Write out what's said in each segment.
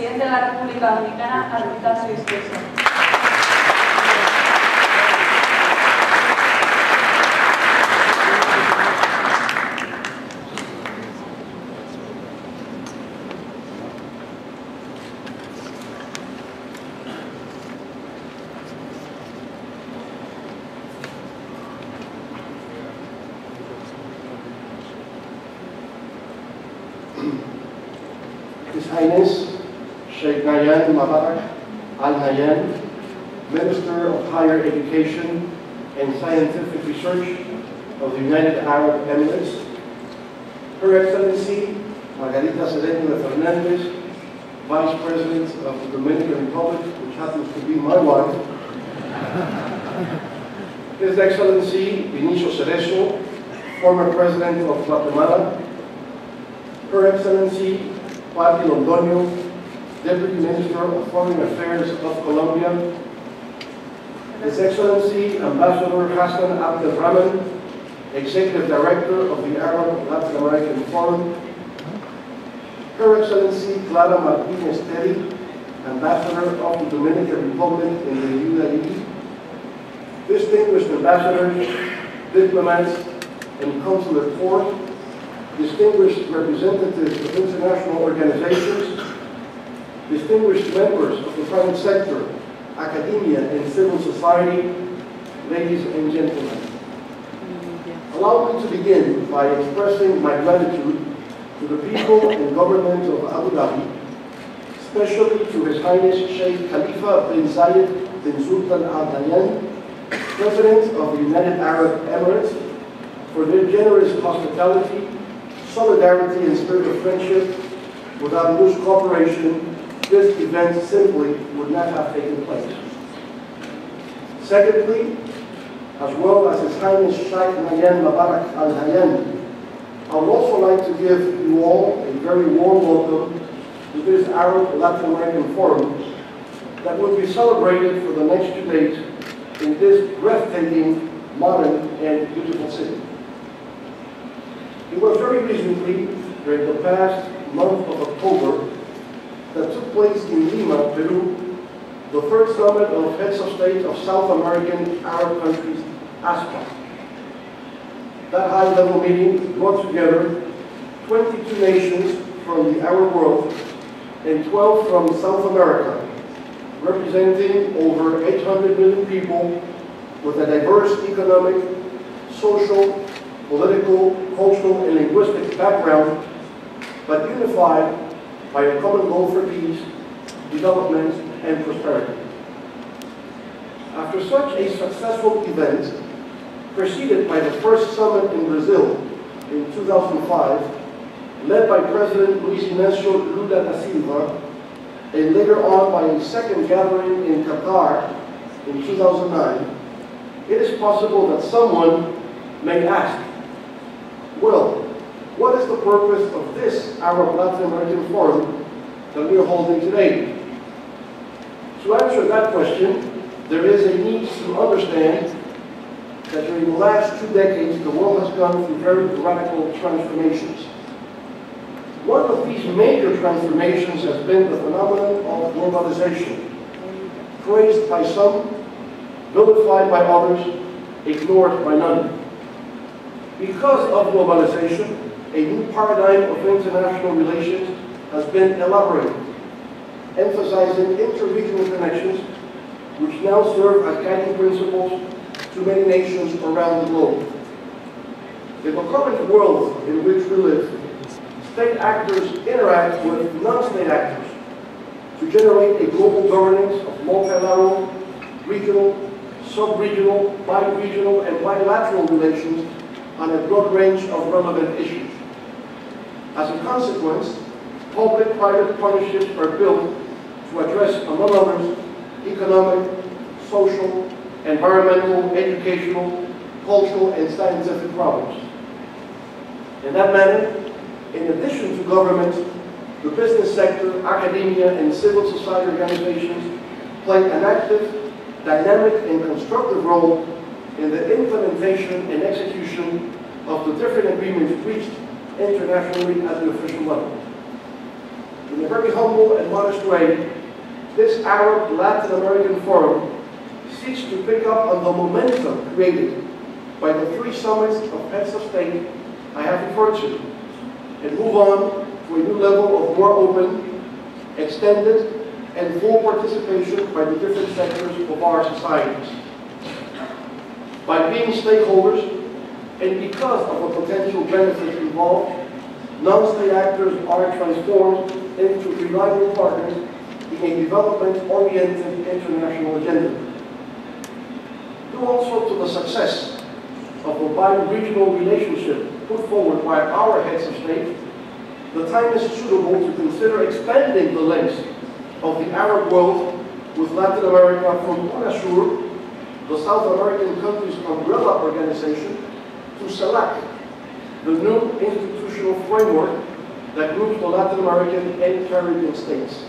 presidente de la República Dominicana a realizar su discurso. His Highness Sheikh Nahyan Mubarak Al Nahyan, Minister of Higher Education and Scientific Research of the United Arab Emirates, Her Excellency Margarita Leonel Fernandez, Vice President of the Dominican Republic, which happens to be my wife, His Excellency Vinicio Cerezo, former President of Guatemala, Her Excellency Patti Londoño, Deputy Minister of Foreign Affairs of Colombia, His Excellency Ambassador Hassan Abdelrahman, Executive Director of the Arab Latin American Forum, Her Excellency Clara Martinez Teddy, Ambassador of the Dominican Republic in the UAE, distinguished ambassadors, diplomats, and consular corps, distinguished representatives of international organizations, distinguished members of the private sector, academia, and civil society, ladies and gentlemen. Allow me to begin by expressing my gratitude to the people and government of Abu Dhabi, especially to His Highness Sheikh Khalifa bin Zayed bin Sultan Al Nahyan, President of the United Arab Emirates, for their generous hospitality, solidarity, and spirit of friendship. Without whose cooperation, this event simply would not have taken place. Secondly, as well as His Highness Sheikh Nahyan Mubarak Al Nahyan, I would also like to give you all a very warm welcome to this Arab Latin American Forum that will be celebrated for the next 2 days in this breathtaking, modern, and beautiful city. It was very recently, during the past month of October, that took place in Lima, Peru, the third summit of heads of state of South American Arab countries, ASPA. That high-level meeting brought together 22 nations from the Arab world and 12 from South America, representing over 800 million people with a diverse economic, social, political, cultural, and linguistic background, but unified by a common goal for peace, development, and prosperity. After such a successful event, preceded by the first summit in Brazil in 2005, led by President Luis Inácio Lula da Silva, and later on by a second gathering in Qatar in 2009, it is possible that someone may ask, well, what is the purpose of this Arab Latin American Forum that we are holding today? To answer that question, there is a need to understand that during the last 2 decades, the world has gone through very radical transformations. One of these major transformations has been the phenomenon of globalization, praised by some, vilified by others, ignored by none. Because of globalization, a new paradigm of international relations has been elaborated, emphasizing inter-regional connections, which now serve as guiding principles to many nations around the globe. In the current world in which we live, state actors interact with non-state actors to generate a global governance of multilateral, regional, sub-regional, bi-regional, and bilateral relations on a broad range of relevant issues. As a consequence, public-private partnerships are built to address, among others, economic, social, environmental, educational, cultural, and scientific problems. In that manner, in addition to government, the business sector, academia, and civil society organizations play an active, dynamic, and constructive role in the implementation and execution of the different agreements reached internationally at the official level. In a very humble and modest way, this Arab-Latin American Forum seeks to pick up on the momentum created by the 3 summits of heads of state I have referred to, and move on to a new level of more open, extended, and full participation by the different sectors of our societies. By being stakeholders, and because of the potential benefits involved, non-state actors are transformed into reliable partners in a development-oriented international agenda. Due also to the success of the bi-regional relationship put forward by our heads of state, the time is suitable to consider expanding the links of the Arab world with Latin America from UNASUR, the South American countries' umbrella organization, to SELAC, the new institutional framework that groups the Latin American and Caribbean states.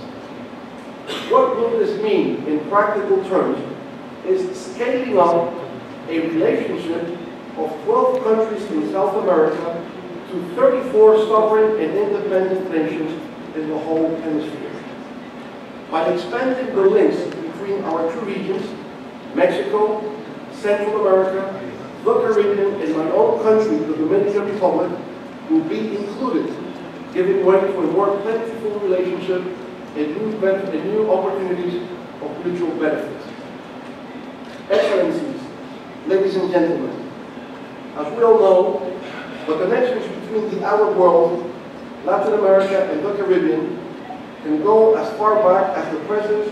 What will this mean in practical terms is scaling up a relationship of 12 countries in South America to 34 sovereign and independent nations in the whole hemisphere. By expanding the links between our 2 regions, Mexico, Central America, the Caribbean, and my own country, the Dominican Republic, will be included, giving way to a more plentiful relationship and new opportunities of mutual benefit. Excellencies, ladies and gentlemen, as we all know, the connections between the Arab world, Latin America, and the Caribbean can go as far back as the presence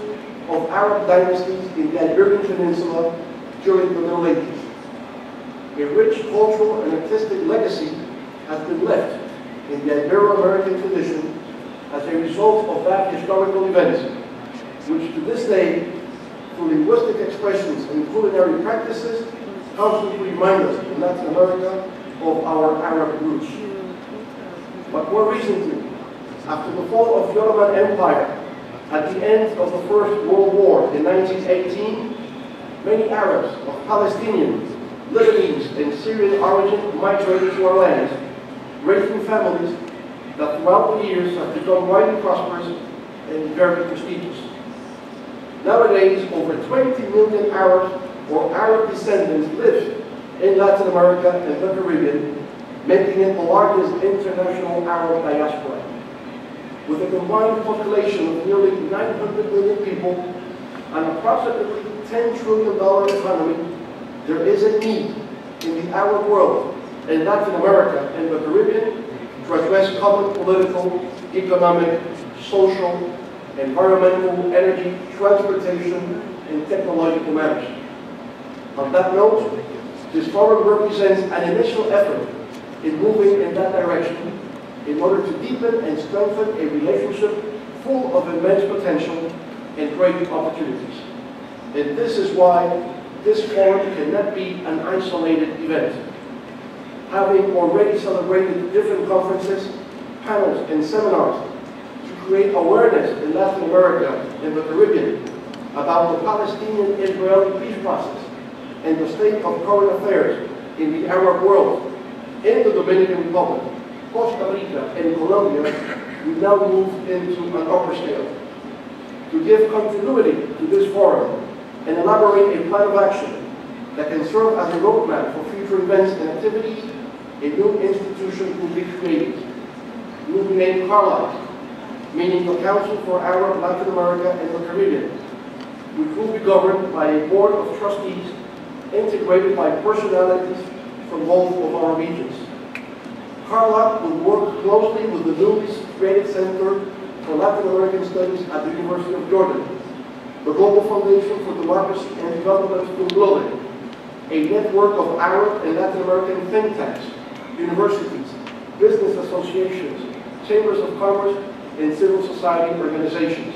of Arab dynasties in the Iberian Peninsula during the Middle Ages. A rich cultural and artistic legacy has been left in the Ibero-American tradition as a result of that historical event, which to this day, through linguistic expressions and culinary practices, constantly remind us in Latin America of our Arab roots. But more recently, after the fall of the Ottoman Empire at the end of the First World War in 1918, many Arabs of Palestinian, Lebanese, and Syrian origin migrated to our lands, raising families that throughout the years have become widely prosperous and very prestigious. Nowadays, over 20 million Arabs or Arab descendants live in Latin America and the Caribbean, making it the largest international Arab diaspora. With a combined population of nearly 900 million people and approximately $10 trillion economy, there is a need in the Arab world, in Latin America and the Caribbean, to address common political, economic, social, environmental, energy, transportation, and technological matters. On that note, this forum represents an initial effort in moving in that direction in order to deepen and strengthen a relationship full of immense potential and great opportunities. And this is why this forum cannot be an isolated event. Having already celebrated different conferences, panels, and seminars to create awareness in Latin America and the Caribbean about the Palestinian-Israeli peace process and the state of current affairs in the Arab world, in the Dominican Republic, Costa Rica, and Colombia, we now move into an upper scale. To give continuity to this forum and elaborate a plan of action that can serve as a roadmap for future events and activities, a new institution will be created. It will be named ARLA, meaning the Council for Arab, Latin America, and the Caribbean, which will be governed by a board of trustees integrated by personalities from both of our regions. ARLA will work closely with the newly created Center for Latin American Studies at the University of Jordan, the Global Foundation for Democracy and Development from Global, a network of Arab and Latin American think tanks, universities, business associations, chambers of commerce, and civil society organizations.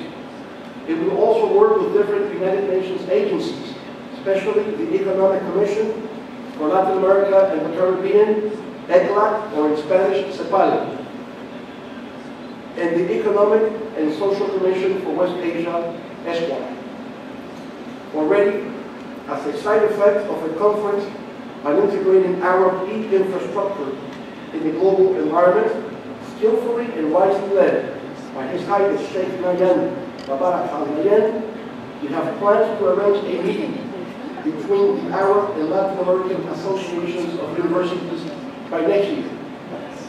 It will also work with different United Nations agencies, especially the Economic Commission for Latin America and the Caribbean, ECLAC, or in Spanish, CEPAL, and the Economic and Social Commission for West Asia, ESCWA. Already, as a side effect of a conference on integrating Arab e-infrastructure in the global environment, skillfully and wisely led, by His Highness Sheikh Nayan Mubarak Al Nayan, we have planned to arrange a meeting between the Arab and Latin American Associations of Universities by next year.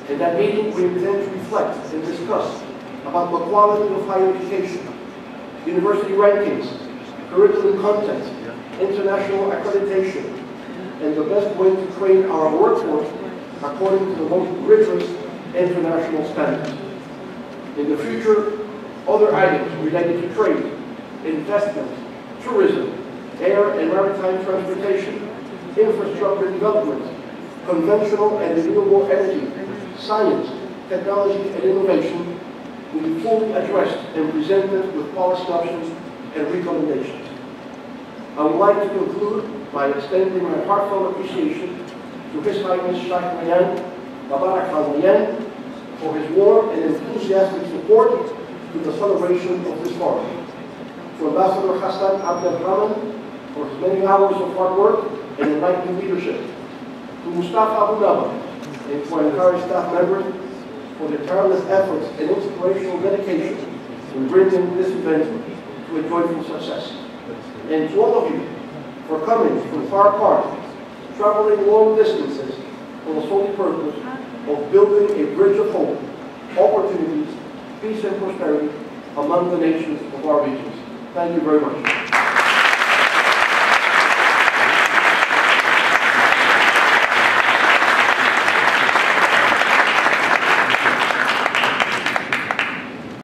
In that meeting, we intend to reflect and discuss about the quality of higher education, university rankings, curriculum content, international accreditation, and the best way to train our workforce according to the most rigorous international standards. In the future, other items related to trade, investment, tourism, air and maritime transportation, infrastructure development, conventional and renewable energy, science, technology, and innovation will be fully addressed and presented with policy options and recommendations. I would like to conclude by extending my heartfelt appreciation to His Highness Sheikh Nayan Mubarak Al Nayan for his warm and enthusiastic support to the celebration of this forum. To Ambassador Hassan Abdel Rahman for his many hours of hard work and enlightened leadership. To Mustafa Abu Naba and to our entire staff members for their tireless efforts and inspirational dedication in bringing this event to a joyful success. And to all of you for coming from far apart, traveling long distances for the sole purpose of building a bridge of hope, opportunities, peace and prosperity among the nations of our regions. Thank you very much.